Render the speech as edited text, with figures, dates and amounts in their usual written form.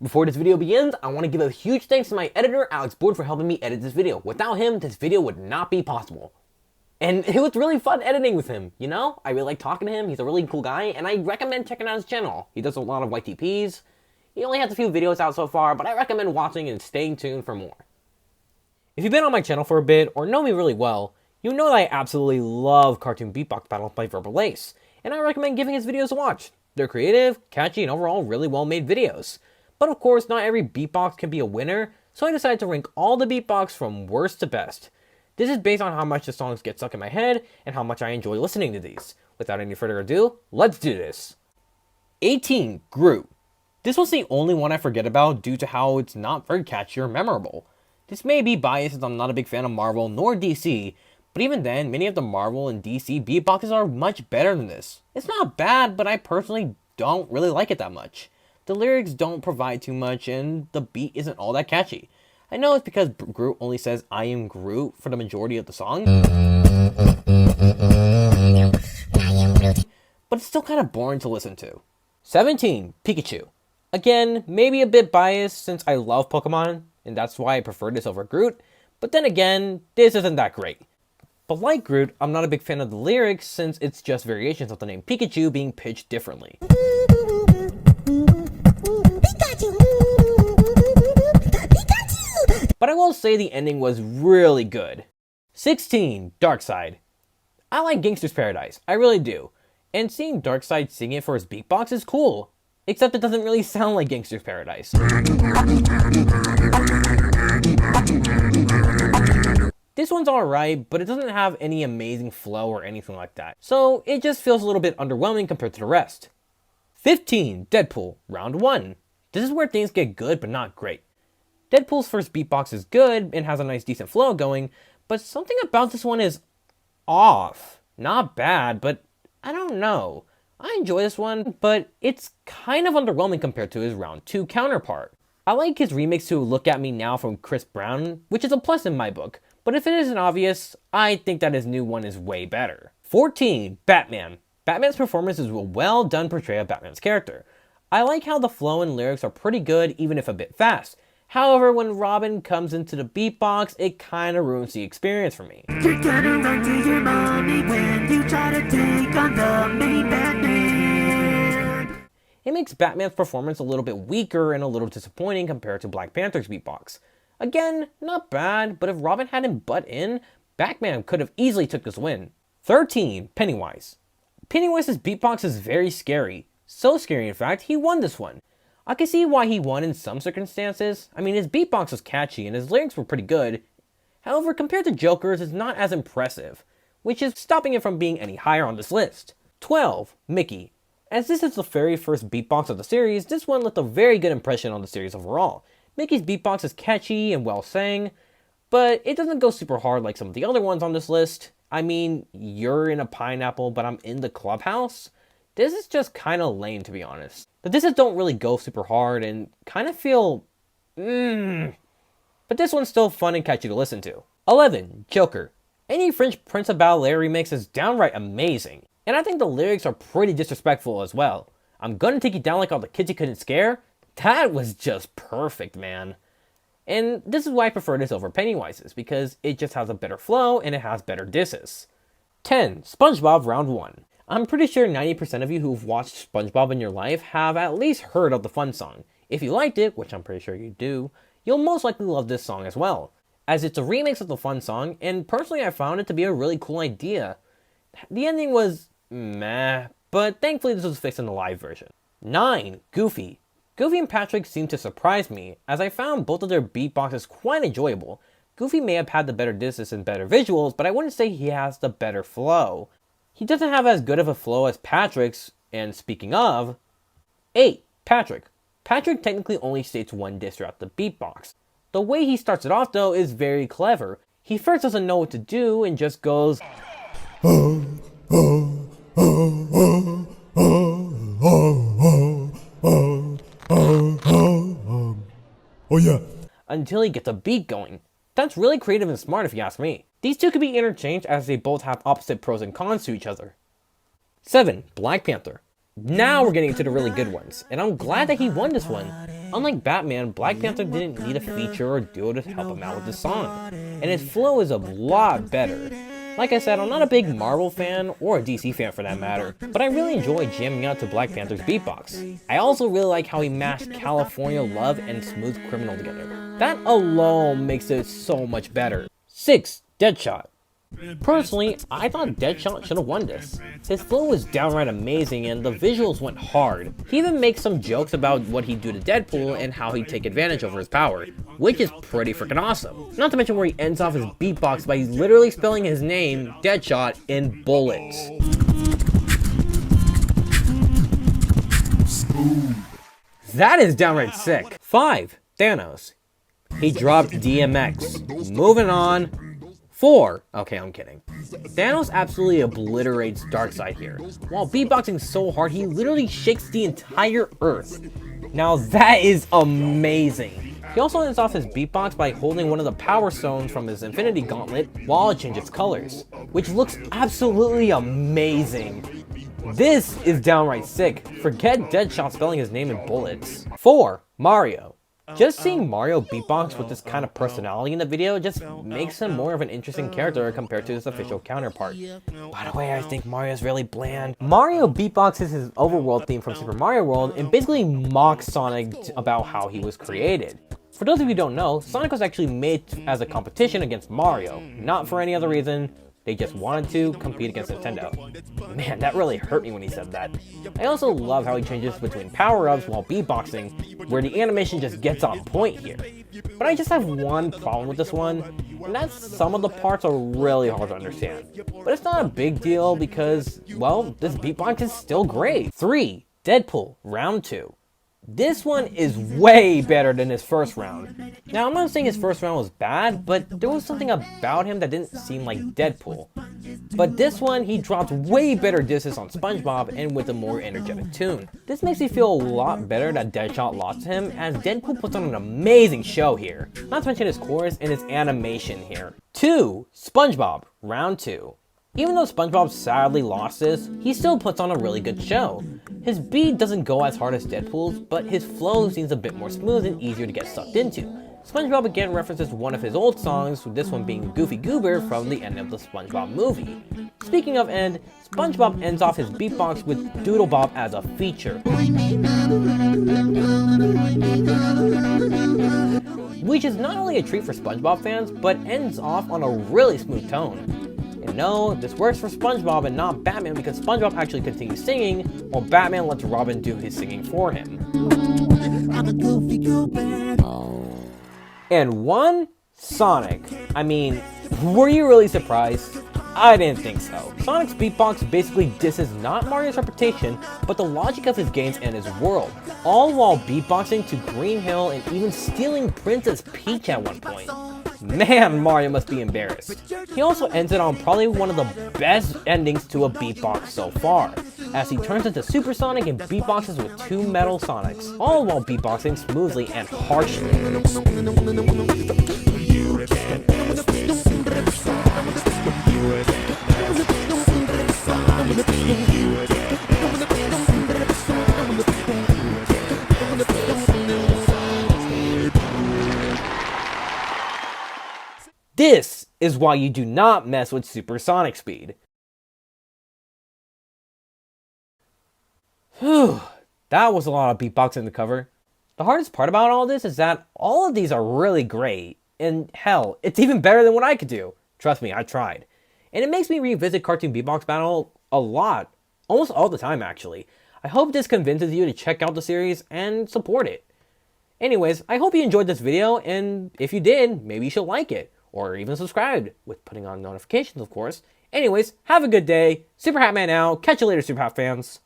Before this video begins, I want to give a huge thanks to my editor, Alex Board, for helping me edit this video. Without him, this video would not be possible. And it was really fun editing with him, you know? I really like talking to him, he's a really cool guy, and I recommend checking out his channel. He does a lot of YTPs. He only has a few videos out so far, but I recommend watching and staying tuned for more. If you've been on my channel for a bit, or know me really well, you know that I absolutely love cartoon beatbox battles by Verbal Ace, and I recommend giving his videos a watch. They're creative, catchy, and overall really well made videos. But of course, not every beatbox can be a winner, so I decided to rank all the beatbox from worst to best. This is based on how much the songs get stuck in my head, and how much I enjoy listening to these. Without any further ado, let's do this! 18. Groot. This was the only one I forget about due to how it's not very catchy or memorable. This may be biased as I'm not a big fan of Marvel nor DC, but even then, many of the Marvel and DC beatboxes are much better than this. It's not bad, but I personally don't really like it that much. The lyrics don't provide too much, and the beat isn't all that catchy. I know it's because Groot only says "I am Groot" for the majority of the song, but it's still kind of boring to listen to. 17. Pikachu. Again, maybe a bit biased since I love Pokemon, and that's why I prefer this over Groot, but then again, this isn't that great. But like Groot, I'm not a big fan of the lyrics since it's just variations of the name Pikachu being pitched differently. But I will say the ending was really good. 16. Darkseid. I like Gangsta's Paradise, I really do. And seeing Darkseid sing it for his beatbox is cool. Except it doesn't really sound like Gangsta's Paradise. This one's alright, but it doesn't have any amazing flow or anything like that. So it just feels a little bit underwhelming compared to the rest. 15. Deadpool. Round 1. This is where things get good but not great. Deadpool's first beatbox is good and has a nice decent flow going, but something about this one is off. Not bad, but I don't know. I enjoy this one, but it's kind of underwhelming compared to his round 2 counterpart. I like his remix to Look At Me Now from Chris Brown, which is a plus in my book, but if it isn't obvious, I think that his new one is way better. 14. Batman. Batman's performance is a well done portrayal of Batman's character. I like how the flow and lyrics are pretty good, even if a bit fast. However, when Robin comes into the beatbox, it kinda ruins the experience for me. You're gonna run to your mommy when you try to take on the main Batman. It makes Batman's performance a little bit weaker and a little disappointing compared to Black Panther's beatbox. Again, not bad, but if Robin hadn't butt in, Batman could have easily took this win. 13. Pennywise. Pennywise's beatbox is very scary. So scary in fact, he won this one. I can see why he won in some circumstances. I mean, his beatbox was catchy and his lyrics were pretty good. However, compared to Joker's, it's not as impressive, which is stopping it from being any higher on this list. 12. Mickey. As this is the very first beatbox of the series, this one left a very good impression on the series overall. Mickey's beatbox is catchy and well sang, but it doesn't go super hard like some of the other ones on this list. I mean, you're in a pineapple, but I'm in the clubhouse. This is just kinda lame, to be honest. The disses don't really go super hard and kinda feel but this one's still fun and catchy to listen to. 11. Joker. Any French Prince of Bel-Air remix is downright amazing, and I think the lyrics are pretty disrespectful as well. I'm gonna take you down like all the kids you couldn't scare. That was just perfect, man. And this is why I prefer this over Pennywise's, because it just has a better flow and it has better disses. 10. SpongeBob Round 1. I'm pretty sure 90% of you who've watched SpongeBob in your life have at least heard of the fun song. If you liked it, which I'm pretty sure you do, you'll most likely love this song as well, as it's a remix of the fun song, and personally I found it to be a really cool idea. The ending was meh, but thankfully this was fixed in the live version. 9. Goofy. Goofy and Patrick seemed to surprise me, as I found both of their beatboxes quite enjoyable. Goofy may have had the better disses and better visuals, but I wouldn't say he has the better flow. He doesn't have as good of a flow as Patrick's, and speaking of... 8. Patrick. Patrick technically only states one diss throughout the beatbox. The way he starts it off though is very clever. He first doesn't know what to do and just goes... Oh yeah. Until he gets a beat going. That's really creative and smart if you ask me. These two could be interchanged as they both have opposite pros and cons to each other. 7. Black Panther. Now we're getting into the really good ones, and I'm glad that he won this one. Unlike Batman, Black Panther didn't need a feature or duo to help him out with the song, and his flow is a lot better. Like I said, I'm not a big Marvel fan, or a DC fan for that matter, but I really enjoy jamming out to Black Panther's beatbox. I also really like how he mashed California Love and Smooth Criminal together. That alone makes it so much better. 6. Deadshot. Personally, I thought Deadshot should have won this. His flow was downright amazing and the visuals went hard. He even makes some jokes about what he'd do to Deadpool and how he'd take advantage over his power, which is pretty freaking awesome. Not to mention where he ends off his beatbox by literally spelling his name, Deadshot, in bullets. That is downright sick. 5. Thanos. He dropped DMX. Moving on. 4. Okay, I'm kidding. Thanos absolutely obliterates Darkseid here. While beatboxing so hard, he literally shakes the entire earth. Now that is amazing. He also ends off his beatbox by holding one of the power stones from his Infinity Gauntlet while it changes colors, which looks absolutely amazing. This is downright sick. Forget Deadshot spelling his name in bullets. 4. Mario. Just seeing Mario beatbox with this kind of personality in the video just makes him more of an interesting character compared to his official counterpart. By the way, I think Mario's really bland. Mario beatboxes his overworld theme from Super Mario World and basically mocks Sonic about how he was created. For those of you who don't know, Sonic was actually made as a competition against Mario, not for any other reason. They just wanted to compete against Nintendo. Man, that really hurt me when he said that. I also love how he changes between power-ups while beatboxing, where the animation just gets on point here. But I just have one problem with this one, and that's some of the parts are really hard to understand. But it's not a big deal because, well, this beatbox is still great. 3. Deadpool, Round 2. This one is way better than his first round. Now, I'm not saying his first round was bad, but there was something about him that didn't seem like Deadpool. But this one, he dropped way better disses on SpongeBob and with a more energetic tune. This makes me feel a lot better that Deadshot lost to him, as Deadpool puts on an amazing show here. Not to mention his chorus and his animation here. 2. SpongeBob, Round 2. Even though SpongeBob sadly lost this, he still puts on a really good show. His beat doesn't go as hard as Deadpool's, but his flow seems a bit more smooth and easier to get sucked into. SpongeBob again references one of his old songs, with this one being Goofy Goober from the end of the SpongeBob movie. Speaking of end, SpongeBob ends off his beatbox with Doodlebop as a feature, which is not only a treat for SpongeBob fans, but ends off on a really smooth tone. And no, this works for SpongeBob and not Batman because SpongeBob actually continues singing, while Batman lets Robin do his singing for him. And 1. Sonic. I mean, were you really surprised? I didn't think so. Sonic's beatbox basically disses not Mario's reputation, but the logic of his games and his world, all while beatboxing to Green Hill and even stealing Princess Peach at one point. Man, Mario must be embarrassed. He also ends it on probably one of the best endings to a beatbox so far, as he turns into Super Sonic and beatboxes with 2 Metal Sonics, all while beatboxing smoothly and harshly. This is why you do not mess with supersonic speed. Whew, that was a lot of beatboxing to cover. The hardest part about all this is that all of these are really great, and hell, it's even better than what I could do. Trust me, I tried. And it makes me revisit Cartoon Beatbox Battle a lot, almost all the time actually. I hope this convinces you to check out the series and support it. Anyways, I hope you enjoyed this video, and if you did, maybe you should like it. Or even subscribe, with putting on notifications, of course. Anyways, have a good day. Super Hat Man out. Catch you later, Super Hat fans.